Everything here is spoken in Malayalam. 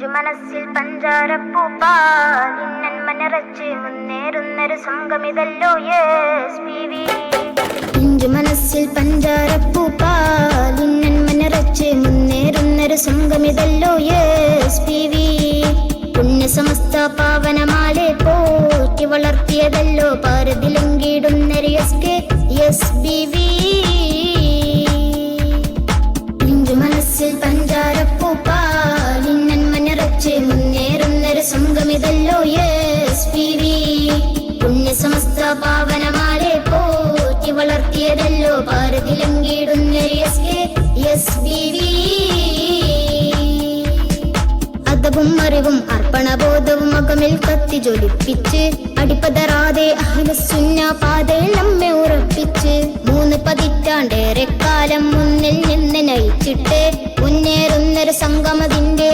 മനസ്സിൽ പഞ്ചാരപ്പൂപ്പാലിന്നന്മ നിറച്ച് മുന്നേറുന്നൊരു സംഘമിതല്ലോ SPV. പിഞ്ചു മനസ്സിൽ പഞ്ചാരപ്പൂപ്പാലിന്നന്മ നിറച്ച് മുന്നേറുന്നൊരു സംഘമിതല്ലോ SPV. പുണ്യസമസ്ത പാവനമാലെ പോറ്റി വളർത്തിയതല്ലോ പാരതിലങ്കിടുന്നൊരു SBV. പിഞ്ചു മനസ്സിൽ പഞ്ചാരപ്പൂപ്പാലിന്നന്മ നിറച്ച് മുന്നേറുന്നൊരു സംഘമിതല്ലോ SPV. പുണ്യസമസ്ത പാവനമാലെ പോറ്റി വളർത്തിയതല്ലോ പാരതിലങ്കിടുന്നൊരു SBV. അതവും അറിവും അർപ്പണബോധവും അകമിൽ കത്തി ജ്വലിപ്പിച്ച് അടിപ്പതറാതെ അഹ്ലുസുന്ന പാതയിൽ നമ്മെ ഉറപ്പിച്ച് 3 പതിറ്റാണ്ടേറെ കാലം മുന്നിൽ നിന്ന് നയിച്ചിട്ട് മുന്നേറുന്നൊരു സംഗമതിന്റെ